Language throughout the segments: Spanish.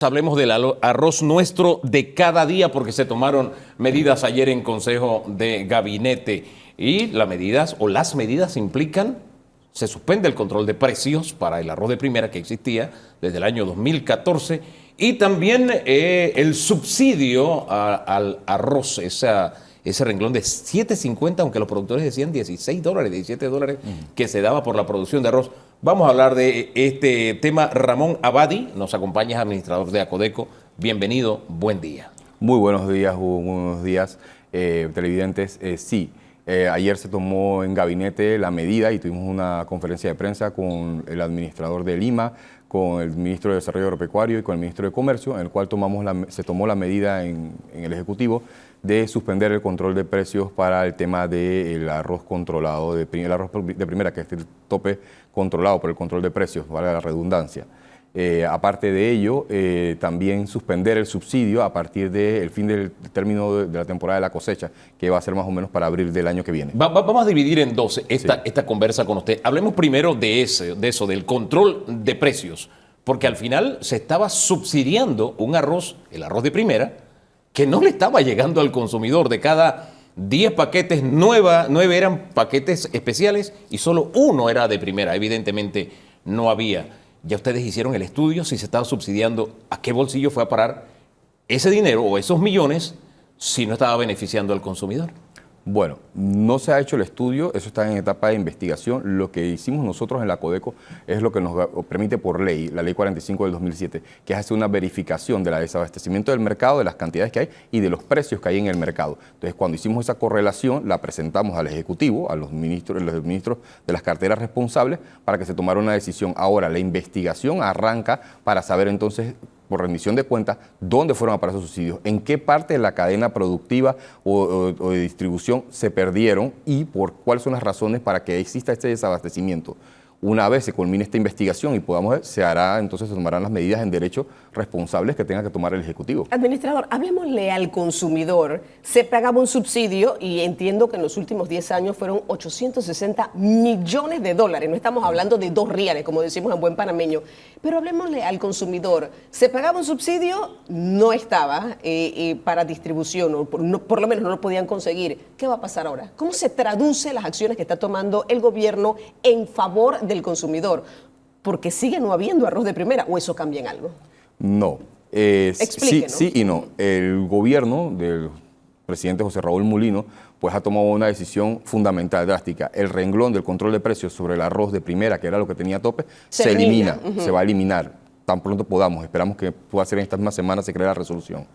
Hablemos del arroz nuestro de cada día porque se tomaron medidas ayer en Consejo de Gabinete y las medidas implican, se suspende el control de precios para el arroz de primera que existía desde el año 2014 y también el subsidio al arroz, ese renglón de $7.50, aunque los productores decían $16, $17 que se daba por la producción de arroz. Vamos a hablar de este tema. Ramón Abadí nos acompaña, es administrador de Acodeco. Bienvenido, buen día. Muy buenos días, Hugo, muy buenos días, televidentes. Ayer se tomó en gabinete la medida y tuvimos una conferencia de prensa con el administrador de Lima, con el ministro de Desarrollo Agropecuario y con el ministro de Comercio, en el cual se tomó la medida en el Ejecutivo de suspender el control de precios para el tema del arroz controlado, el arroz de primera, que es el tope controlado por el control de precios, vale la redundancia. Aparte de ello, también suspender el subsidio a partir del fin del término de la temporada de la cosecha, que va a ser más o menos para abril del año que viene. Vamos a dividir en dos esta conversa con usted. Hablemos primero de eso, del control de precios, porque al final se estaba subsidiando un arroz, el arroz de primera, que no le estaba llegando al consumidor. De cada 10 paquetes, 9 eran paquetes especiales y solo uno era de primera. Evidentemente no había. Ya ustedes hicieron el estudio si se estaba subsidiando, a qué bolsillo fue a parar ese dinero o esos millones si no estaba beneficiando al consumidor. Bueno, no se ha hecho el estudio, eso está en etapa de investigación. Lo que hicimos nosotros en la Acodeco es lo que nos permite por ley, la ley 45 del 2007, que es hacer una verificación del desabastecimiento del mercado, de las cantidades que hay y de los precios que hay en el mercado. Entonces, cuando hicimos esa correlación, la presentamos al Ejecutivo, a los ministros de las carteras responsables, para que se tomara una decisión. Ahora, la investigación arranca para saber entonces, por rendición de cuentas, dónde fueron a parar esos subsidios, en qué parte de la cadena productiva o de distribución se perdieron y por cuáles son las razones para que exista este desabastecimiento. Una vez se culmine esta investigación y podamos ver, se tomarán las medidas en derecho responsables que tenga que tomar el Ejecutivo. Administrador, hablemosle al consumidor. Se pagaba un subsidio y entiendo que en los últimos 10 años fueron 860 millones de dólares. No estamos hablando de 2 reales, como decimos en buen panameño. Pero hablemosle al consumidor. Se pagaba un subsidio, no estaba para distribución, o por lo menos no lo podían conseguir. ¿Qué va a pasar ahora? ¿Cómo se traduce las acciones que está tomando el gobierno en favor del consumidor? Porque sigue no habiendo arroz de primera, ¿o eso cambia en algo? No. Sí y no. El gobierno del presidente José Raúl Mulino pues ha tomado una decisión fundamental, drástica. El renglón del control de precios sobre el arroz de primera, que era lo que tenía tope, se elimina, se va a eliminar. Tan pronto podamos, esperamos que pueda ser en estas mismas semanas se cree la resolución.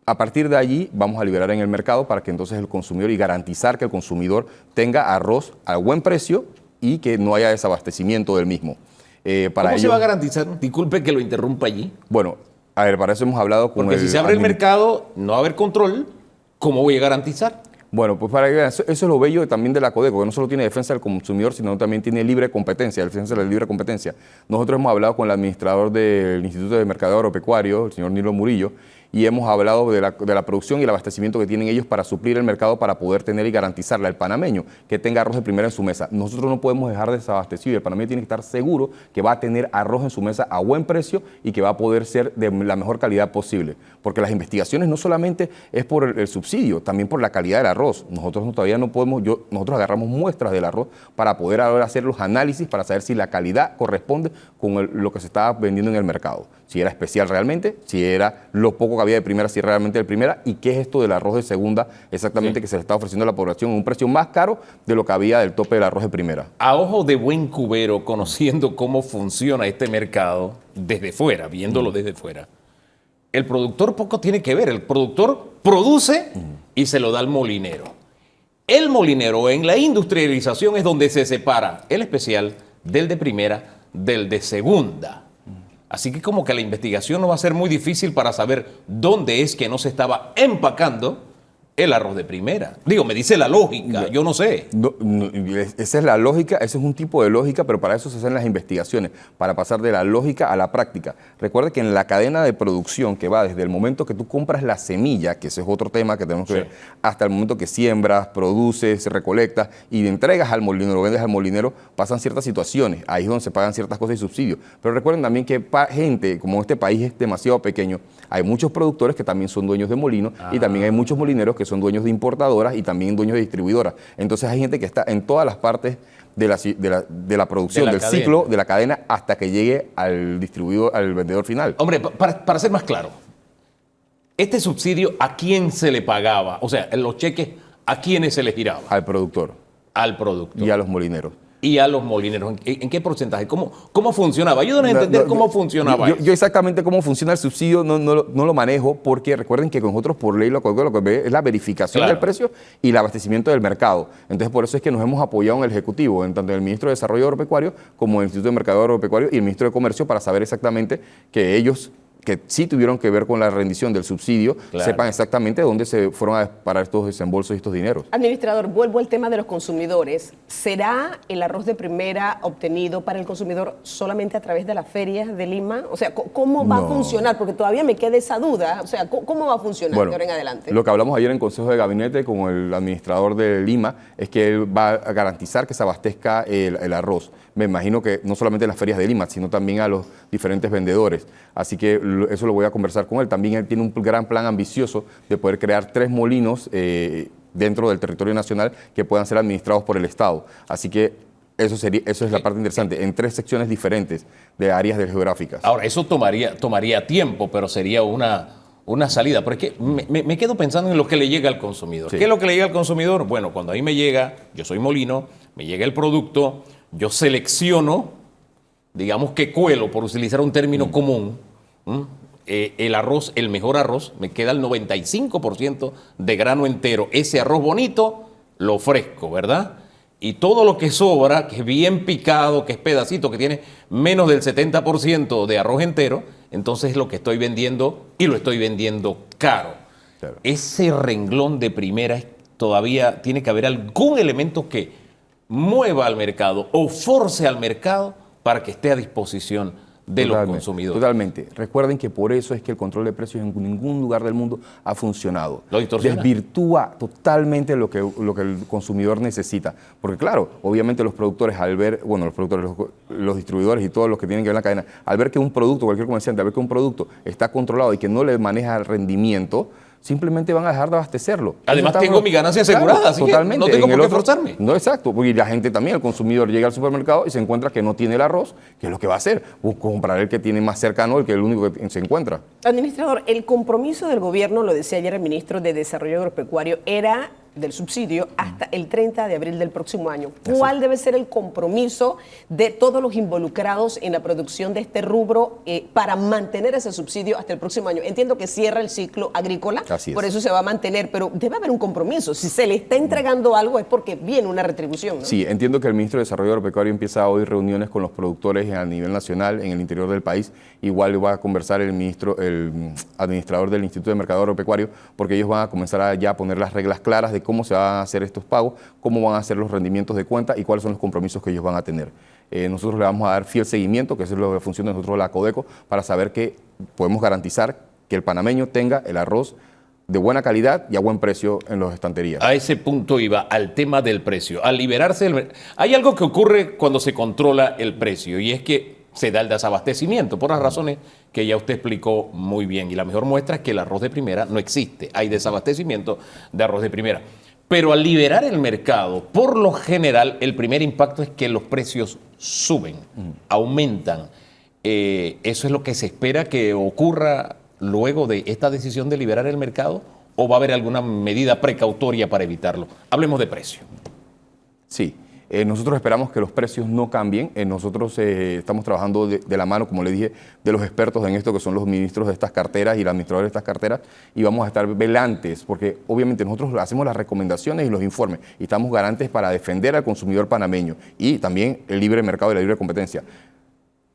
A partir de allí vamos a liberar en el mercado para que entonces el consumidor y garantizar que el consumidor tenga arroz a buen precio y que no haya desabastecimiento del mismo. ¿Cómo se va a garantizar? Disculpe que lo interrumpa allí. Bueno, a ver, para eso hemos hablado con Porque si se abre el mercado, no va a haber control, ¿cómo voy a garantizar? Bueno, pues para que vean, eso es lo bello también de la Acodeco, que no solo tiene defensa del consumidor, sino también tiene libre competencia, defensa de la libre competencia. Nosotros hemos hablado con el administrador del Instituto de Mercadeo Agropecuario, el señor Nilo Murillo, y hemos hablado de la producción y el abastecimiento que tienen ellos para suplir el mercado, para poder tener y garantizarle al panameño que tenga arroz de primera en su mesa. Nosotros no podemos dejar desabastecido y el panameño tiene que estar seguro que va a tener arroz en su mesa a buen precio y que va a poder ser de la mejor calidad posible. Porque las investigaciones no solamente es por el subsidio, también por la calidad del arroz. Nosotros todavía no podemos, nosotros agarramos muestras del arroz para poder ahora hacer los análisis para saber si la calidad corresponde con lo que se estaba vendiendo en el mercado. Si era especial realmente, si era lo poco que había de primera, si era realmente de primera, y qué es esto del arroz de segunda exactamente que se le está ofreciendo a la población a un precio más caro de lo que había del tope del arroz de primera. A ojo de buen cubero, conociendo cómo funciona este mercado desde fuera, viéndolo desde fuera, el productor poco tiene que ver. El productor produce y se lo da al molinero. El molinero en la industrialización es donde se separa el especial del de primera del de segunda. Así que como que la investigación no va a ser muy difícil para saber dónde es que no se estaba empacando el arroz de primera. Digo, me dice la lógica, yo no sé. Esa es la lógica, ese es un tipo de lógica, pero para eso se hacen las investigaciones, para pasar de la lógica a la práctica. Recuerda que en la cadena de producción que va desde el momento que tú compras la semilla, que ese es otro tema que tenemos que ver, hasta el momento que siembras, produces, recolectas y entregas al molinero, vendes al molinero, pasan ciertas situaciones. Ahí es donde se pagan ciertas cosas y subsidios. Pero recuerden también que gente, como este país es demasiado pequeño, hay muchos productores que también son dueños de molinos y también hay muchos molineros que son dueños de importadoras y también dueños de distribuidoras. Entonces hay gente que está en todas las partes de la producción, del ciclo, de la cadena, hasta que llegue al distribuidor, al vendedor final. Hombre, para ser más claro, ¿este subsidio a quién se le pagaba? O sea, los cheques, ¿a quiénes se les giraba? Al productor. Al productor. Y a los molineros. Y a los molineros. ¿En qué porcentaje? ¿Cómo funcionaba? Ayúdanos a entender cómo funcionaba eso. Yo exactamente cómo funciona el subsidio no lo manejo, porque recuerden que nosotros por ley lo que ve es la verificación del precio y el abastecimiento del mercado. Entonces por eso es que nos hemos apoyado en el Ejecutivo, en tanto en el Ministro de Desarrollo Agropecuario como en el Instituto de Mercado Agropecuario y el Ministro de Comercio, para saber exactamente que ellos, que sí tuvieron que ver con la rendición del subsidio, sepan exactamente dónde se fueron a parar estos desembolsos y estos dineros. Administrador, vuelvo al tema de los consumidores. ¿Será el arroz de primera obtenido para el consumidor solamente a través de las ferias de Lima? O sea, ¿cómo va a funcionar? Porque todavía me queda esa duda. O sea, ¿cómo va a funcionar de ahora en adelante? Lo que hablamos ayer en Consejo de Gabinete con el administrador de Lima es que él va a garantizar que se abastezca el arroz. Me imagino que no solamente en las ferias de Lima, sino también a los diferentes vendedores. Así que eso lo voy a conversar con él. También él tiene un gran plan ambicioso de poder crear 3 molinos dentro del territorio nacional que puedan ser administrados por el Estado. Así que eso es la parte interesante, en 3 secciones diferentes de áreas geográficas. Ahora, eso tomaría tiempo, pero sería una salida. Pero es que me quedo pensando en lo que le llega al consumidor. ¿Qué es lo que le llega al consumidor? Bueno, cuando a mí me llega, yo soy molino, me llega el producto, yo selecciono, digamos que cuelo, por utilizar un término común, el arroz, el mejor arroz, me queda el 95% de grano entero. Ese arroz bonito lo ofrezco, ¿verdad? Y todo lo que sobra, que es bien picado, que es pedacito, que tiene menos del 70% de arroz entero, entonces es lo que estoy vendiendo y lo estoy vendiendo caro. Claro. Ese renglón de primera todavía tiene que haber algún elemento que mueva al mercado o force al mercado para que esté a disposición de los consumidores. Totalmente. Recuerden que por eso es que el control de precios en ningún lugar del mundo ha funcionado. Lo distorsiona. Desvirtúa totalmente lo que el consumidor necesita. Porque claro, obviamente los productores al ver, bueno, los distribuidores y todos los que tienen que ver en la cadena, al ver que un producto, cualquier comerciante, al ver que un producto está controlado y que no le maneja el rendimiento, simplemente van a dejar de abastecerlo. Además tengo mi ganancia asegurada, claro, así totalmente. Que no tengo por qué esforzarme. No, exacto, porque la gente también, el consumidor llega al supermercado y se encuentra que no tiene el arroz, ¿qué es lo que va a hacer? Comprar el que tiene más cercano, el único que se encuentra. Administrador, el compromiso del gobierno, lo decía ayer el ministro de Desarrollo Agropecuario, era del subsidio hasta el 30 de abril del próximo año. ¿Cuál debe ser el compromiso de todos los involucrados en la producción de este rubro para mantener ese subsidio hasta el próximo año? Entiendo que cierra el ciclo agrícola, por eso se va a mantener, pero debe haber un compromiso. Si se le está entregando algo es porque viene una retribución, ¿no? Sí, entiendo que el ministro de Desarrollo Agropecuario empieza hoy reuniones con los productores a nivel nacional, en el interior del país. Igual va a conversar el administrador del Instituto de Mercado Agropecuario, porque ellos van a comenzar a poner las reglas claras de cómo se van a hacer estos pagos, cómo van a hacer los rendimientos de cuenta y cuáles son los compromisos que ellos van a tener. Nosotros le vamos a dar fiel seguimiento, que es lo que funciona nosotros la Codeco, para saber que podemos garantizar que el panameño tenga el arroz de buena calidad y a buen precio en las estanterías. A ese punto iba, al tema del precio. Al liberarse, hay algo que ocurre cuando se controla el precio y es que se da el desabastecimiento, por las razones que ya usted explicó muy bien. Y la mejor muestra es que el arroz de primera no existe. Hay desabastecimiento de arroz de primera. Pero al liberar el mercado, por lo general, el primer impacto es que los precios suben, aumentan. ¿Eso es lo que se espera que ocurra luego de esta decisión de liberar el mercado? ¿O va a haber alguna medida precautoria para evitarlo? Hablemos de precio. Sí. Nosotros esperamos que los precios no cambien. Nosotros estamos trabajando de la mano, como le dije, de los expertos en esto, que son los ministros de estas carteras y los administradores de estas carteras, y vamos a estar velantes, porque obviamente nosotros hacemos las recomendaciones y los informes, y estamos garantes para defender al consumidor panameño y también el libre mercado y la libre competencia.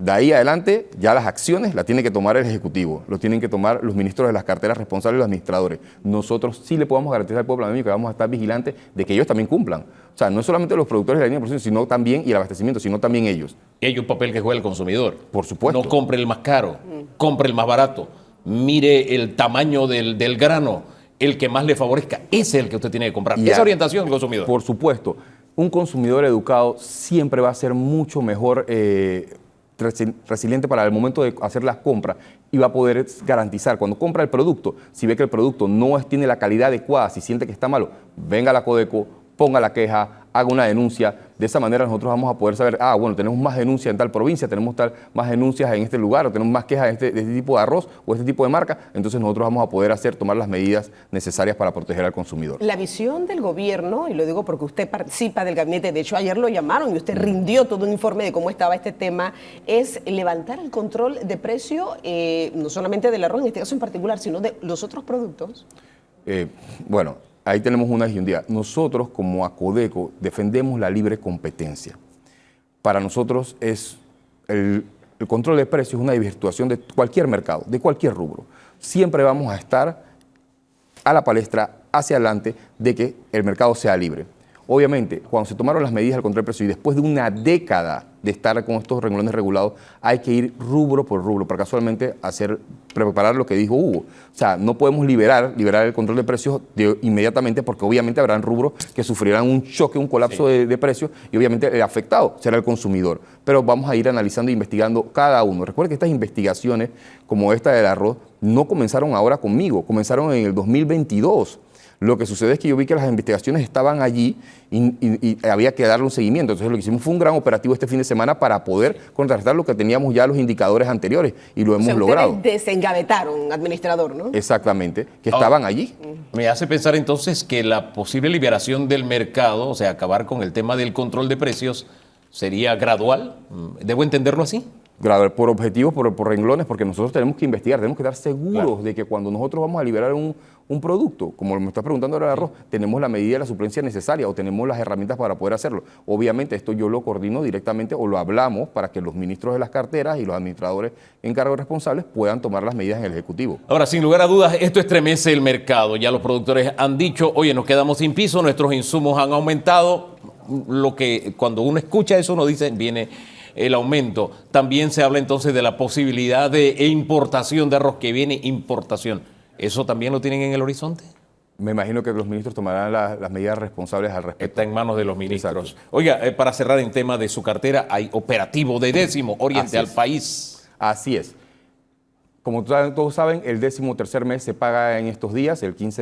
De ahí adelante, ya las acciones las tiene que tomar el Ejecutivo, lo tienen que tomar los ministros de las carteras responsables y los administradores. Nosotros sí le podemos garantizar al pueblo panameño que vamos a estar vigilantes de que ellos también cumplan. O sea, no solamente los productores de la línea de producción, sino también, y el abastecimiento, sino también ellos. Y hay un papel que juega el consumidor. Por supuesto. No compre el más caro, compre el más barato. Mire el tamaño del grano, el que más le favorezca. Ese es el que usted tiene que comprar. Y Esa orientación del consumidor. Por supuesto. Un consumidor educado siempre va a ser mucho mejor resiliente para el momento de hacer las compras y va a poder garantizar cuando compra el producto, si ve que el producto no tiene la calidad adecuada, si siente que está malo, venga a la Codeco, ponga la queja, haga una denuncia. De esa manera nosotros vamos a poder saber, bueno, tenemos más denuncias en tal provincia, tenemos más denuncias en este lugar, o tenemos más quejas de este tipo de arroz o este tipo de marca, entonces nosotros vamos a poder tomar las medidas necesarias para proteger al consumidor. La visión del gobierno, y lo digo porque usted participa del gabinete, de hecho ayer lo llamaron y usted rindió todo un informe de cómo estaba este tema, es levantar el control de precio, no solamente del arroz en este caso en particular, sino de los otros productos. Bueno, ahí tenemos una disyuntiva. Nosotros, como Acodeco, defendemos la libre competencia. Para nosotros el control de precios es una desvirtuación de cualquier mercado, de cualquier rubro. Siempre vamos a estar a la palestra, hacia adelante, de que el mercado sea libre. Obviamente, cuando se tomaron las medidas del control de precios y después de una década de estar con estos renglones regulados, hay que ir rubro por rubro para casualmente preparar lo que dijo Hugo. O sea, no podemos liberar el control de precios inmediatamente porque obviamente habrán rubros que sufrirán un choque, un colapso de precios y obviamente el afectado será el consumidor. Pero vamos a ir analizando e investigando cada uno. Recuerden que estas investigaciones, como esta del arroz, no comenzaron ahora conmigo, comenzaron en el 2022. Lo que sucede es que yo vi que las investigaciones estaban allí y había que darle un seguimiento. Entonces lo que hicimos fue un gran operativo este fin de semana para poder contrarrestar lo que teníamos ya los indicadores anteriores y lo hemos logrado. Ustedes desengavetaron, administrador, ¿no? Exactamente, que estaban allí. Me hace pensar entonces que la posible liberación del mercado, o sea, acabar con el tema del control de precios, sería gradual. ¿Debo entenderlo así? Gradual, por objetivos, por renglones, porque nosotros tenemos que investigar, tenemos que estar seguros de que cuando nosotros vamos a liberar un producto, como me está preguntando ahora el arroz, tenemos la medida de la suplencia necesaria o tenemos las herramientas para poder hacerlo. Obviamente esto yo lo coordino directamente o lo hablamos para que los ministros de las carteras y los administradores encargados responsables puedan tomar las medidas en el Ejecutivo. Ahora, sin lugar a dudas, esto estremece el mercado. Ya los productores han dicho, oye, nos quedamos sin piso, nuestros insumos han aumentado. Lo que cuando uno escucha eso, uno dice, viene el aumento. También se habla entonces de la posibilidad de importación de arroz, que viene importación. ¿Eso también lo tienen en el horizonte? Me imagino que los ministros tomarán las medidas responsables al respecto. Está en manos de los ministros. Exacto. Oiga, para cerrar en tema de su cartera, hay operativo de décimo, oriente al país. Así es. Como todos saben, el 13º mes se paga en estos días, el 15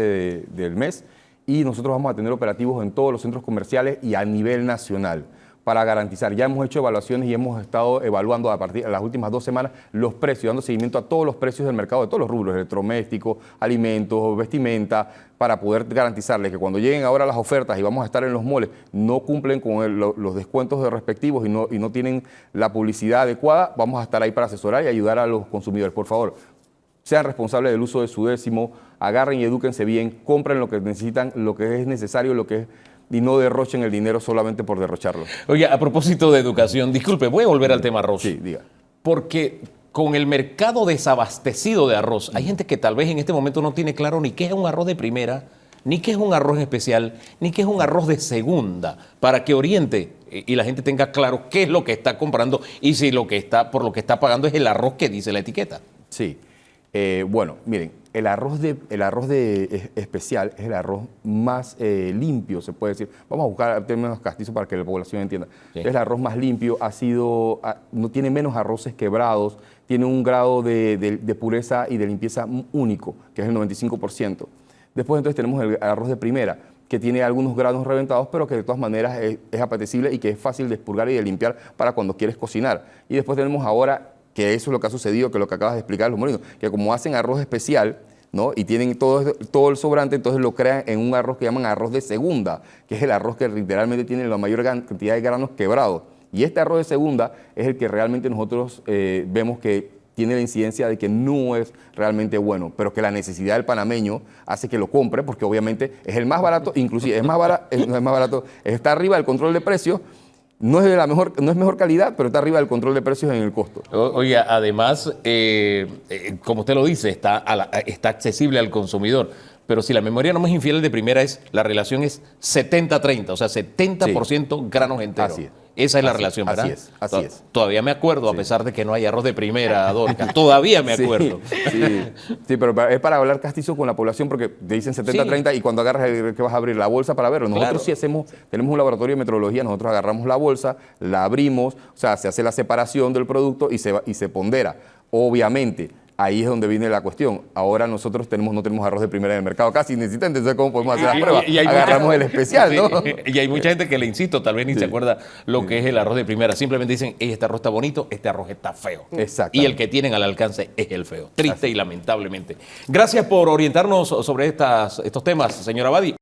del mes, y nosotros vamos a tener operativos en todos los centros comerciales y a nivel nacional para garantizar. Ya hemos hecho evaluaciones y hemos estado evaluando a partir de las últimas 2 semanas los precios, dando seguimiento a todos los precios del mercado, de todos los rubros, electrodomésticos, alimentos, vestimenta, para poder garantizarles que cuando lleguen ahora las ofertas y vamos a estar en los moles, no cumplen con los descuentos de respectivos y no tienen la publicidad adecuada, vamos a estar ahí para asesorar y ayudar a los consumidores. Por favor, sean responsables del uso de su décimo, agarren y edúquense bien, compren lo que necesitan, lo que es necesario, y no derrochen el dinero solamente por derrocharlo. Oye, a propósito de educación, disculpe, voy a volver al tema arroz. Sí, diga. Porque con el mercado desabastecido de arroz, hay gente que tal vez en este momento no tiene claro ni qué es un arroz de primera, ni qué es un arroz especial, ni qué es un arroz de segunda, para que oriente y la gente tenga claro qué es lo que está comprando y si por lo que está pagando es el arroz que dice la etiqueta. Sí. Bueno, miren, el arroz especial es el arroz más limpio, se puede decir. Vamos a buscar términos castizos para que la población entienda. Sí. Es el arroz más limpio, no tiene menos arroces quebrados, tiene un grado de pureza y de limpieza único, que es el 95%. Después entonces tenemos el arroz de primera, que tiene algunos granos reventados, pero que de todas maneras es apetecible y que es fácil de expurgar y de limpiar para cuando quieres cocinar. Y después tenemos ahora, que eso es lo que ha sucedido, que lo que acabas de explicar los molinos, que como hacen arroz especial, ¿no? Y tienen todo el sobrante, entonces lo crean en un arroz que llaman arroz de segunda, que es el arroz que literalmente tiene la mayor cantidad de granos quebrados. Y este arroz de segunda es el que realmente nosotros vemos que tiene la incidencia de que no es realmente bueno, pero que la necesidad del panameño hace que lo compre, porque obviamente es el más barato, inclusive no es más barato, está arriba del control de precios, no es mejor calidad, pero está arriba del control de precios en el costo. Oiga, además, como usted lo dice, está accesible al consumidor. Pero si la memoria no me es infiel, de primera la relación es 70-30, o sea, 70% granos enteros. Así es. Esa es la relación, ¿verdad? Así es. Todavía me acuerdo, a pesar de que no hay arroz de primera, Dorcas. Todavía me acuerdo. Sí, pero es para hablar castizo con la población porque te dicen 70-30 y cuando agarras que vas a abrir la bolsa para verlo. Nosotros sí tenemos un laboratorio de metrología, nosotros agarramos la bolsa, la abrimos, o sea, se hace la separación del producto y se pondera. Obviamente, ahí es donde viene la cuestión. Ahora nosotros no tenemos arroz de primera en el mercado casi, necesitan, entonces ¿cómo podemos hacer las pruebas? Agarramos el especial, ¿no? Y hay mucha gente que le insisto, tal vez ni se acuerda lo que es el arroz de primera. Simplemente dicen, este arroz está bonito, este arroz está feo. Exacto. Y el que tienen al alcance es el feo. Triste y lamentablemente. Gracias por orientarnos sobre estos temas, señora Abadi.